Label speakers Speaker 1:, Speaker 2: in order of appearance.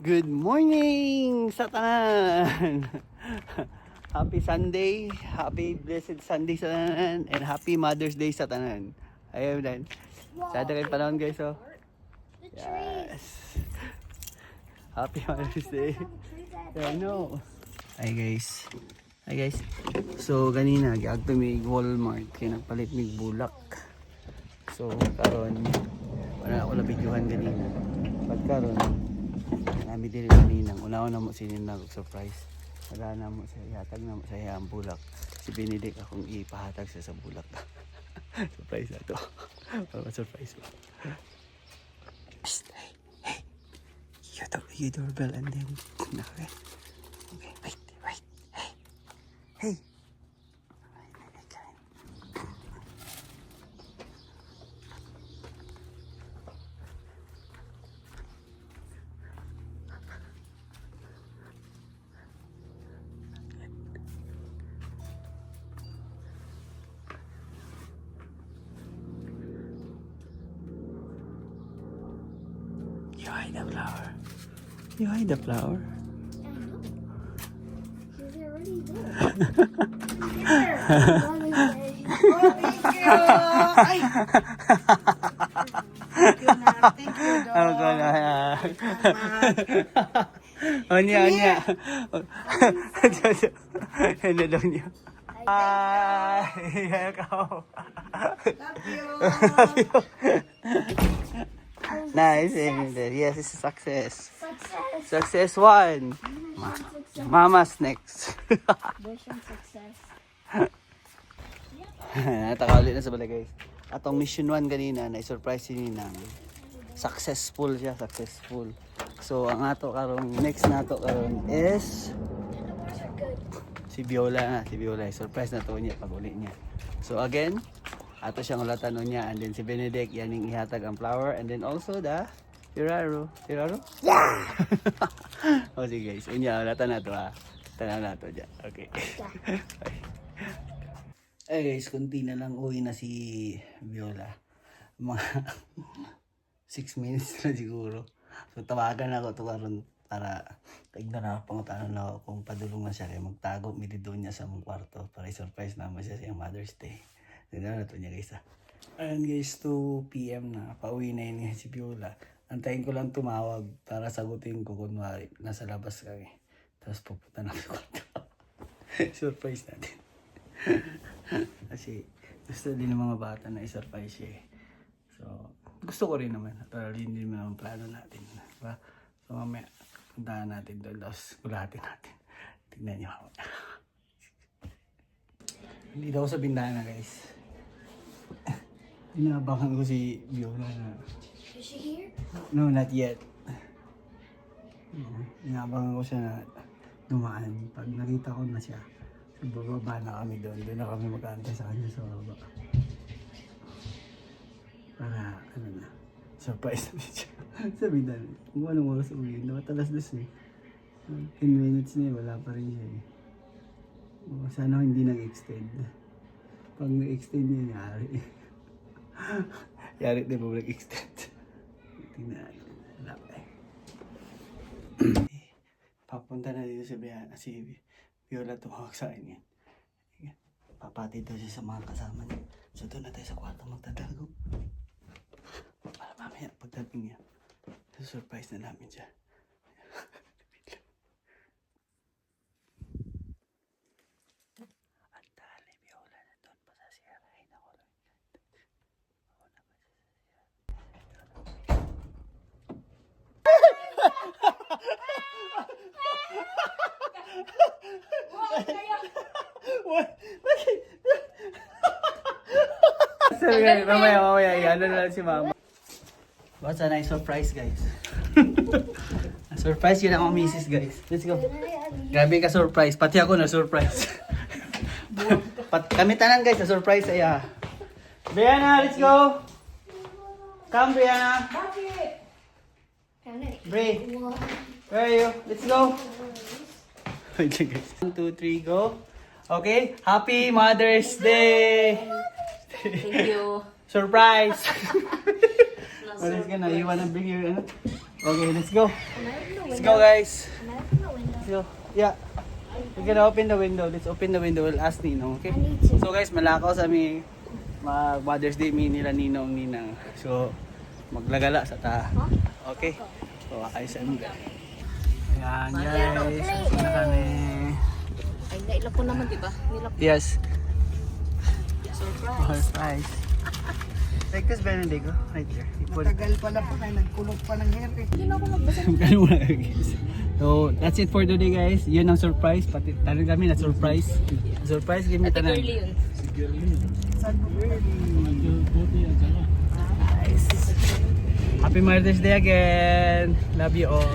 Speaker 1: Good morning sa tanan. Happy Sunday, happy blessed Sunday sa tanan, and happy Mother's Day sa tanan. Ayun din. Sada kayo panahon guys, oh. Yes. Happy Mother's Day. Yeah, I know. Hi guys. Hi guys. So kanina giagto mi Walmart kay nagpalit mig bulak. So karon wala ako na videohan kanina. Pagkaron nami diri kaninang una-una mo sininag surprise. Wala na mo sa ihatag na mo sa iyang bulak. Si Benedict akong ipahatag sa bulak. Surprise na to. Para surprise mo. Psst, hey. You doorbell and then okay. Okay, wait. Hey. You hide the flower. You hide the flower.
Speaker 2: She's already there. Oh, thank you. Ay. Thank you, dog.
Speaker 1: Ano ko na? Onya. Ano daw niya? Hi! Welcome!
Speaker 2: Love you.
Speaker 1: Nice, yes, it's a success.
Speaker 2: Success.
Speaker 1: Success one.
Speaker 2: Success.
Speaker 1: Mama's next.
Speaker 2: Mission success.
Speaker 1: Nataka ulit na sa bala guys. Atong mission 1 kanina na surprise si Ninang. Successful siya, successful. So ang ato karong next nato karon is si Viola. Surprise na to niya pag uli niya. So again, ato siyang ulatan niya, and then si Benedict yaning ihatag ang flower, and then also the Tiraro? Yeah! O sige guys, unya ulatan na to ha. Tanaw na to dyan. Okay. Eh guys, kunti na lang uwi na si Viola. Mga 6 minutes na siguro. So tawagan ako to karon para tignan na pangutan na ako kung padulong na siya kay magtago mi doon niya sa mong kwarto para i-surprise naman siya sa Mother's Day. Tignan na to niya guys ha. Ayan guys, 2 PM na. Pauwi na yun si Viola. Antayin ko lang tumawag para sagutin ko kunwari nasa labas kami. Tapos pupunta na sa kwarto. Surprise natin. Kasi gusto din ng mga bata na i-surprise siya eh. So, gusto ko rin naman. Pero hindi naman ang plano natin. Diba? So, mamaya puntahan natin doon. Tapos gulatin natin. Tignan niyo ako. Hindi daw sa bintana guys. Inaabangan ko si Viola na...
Speaker 2: Is she here?
Speaker 1: No, not yet. Inaabangan ko siya na dumaan. Pag nakita ko na siya, bababa na kami doon. Doon na kami mag-aantay sa kanya sa baba. Para, ano na, surprise na siya. Sabi na, kung anong oras uwi, nakatalas dos eh. 10 minutes na eh, wala pa rin siya eh. Sana hindi nag-extend. Pag nag-extend niya, yari. Yari din po nag-extend. Tingnan, wala pa eh. Papunta na dito si Viola, tumawag sa akin yan. Papatid daw siya sa mga kasama niya. So doon na tayo sa kwarto magtatago. Para mamaya pagdating niya, surprise na namin siya. Ang dali, Viola na doon pa sa siyara. Ay, naku lang. Ako na ba sa What? Sorry, mamaya, ano na lang si mama. What's a nice surprise, guys? Surprise yun ang misis, guys. Let's go. Grabe ka surprise. Pati ako na surprise. Kami tanan, guys, na surprise ay Brianna, let's go. Come, Brianna. Bri, where are you? Let's go. Wait lang, guys. 1, 2, 3, go. Okay, happy Mother's Day!
Speaker 3: Thank you.
Speaker 1: Surprise! What is gonna, you wanna bring your, ano? Okay, let's go. Let's go, guys.
Speaker 2: Can I open the window?
Speaker 1: So, yeah. We're gonna open the window. Let's open the window. We'll ask Ninong, okay?
Speaker 2: I need to.
Speaker 1: So guys, malakaw sa mi Mother's Day mi nila Ninong Ninang. So, maglagala sa ta. Okay? So, ay sa mga. Ayan, guys. Saan na kami?
Speaker 3: Ay, nailap ko naman, di ba? Nilap
Speaker 1: Yes.
Speaker 3: surprise.
Speaker 1: Surprise. Take this Benedigo. Right there.
Speaker 4: Tagal pala po, kaya nagkulog pa ng hair eh.
Speaker 3: Hindi na ako magbasa.
Speaker 1: Ganun muna, guys. So, that's it for today, guys. Yun ang surprise. Pati tarin kami na surprise. Surprise, give me
Speaker 3: Ate
Speaker 1: tanan.
Speaker 3: Girly yun.
Speaker 4: Saan po early?
Speaker 1: Nice. Happy Mother's Day again. Love you all.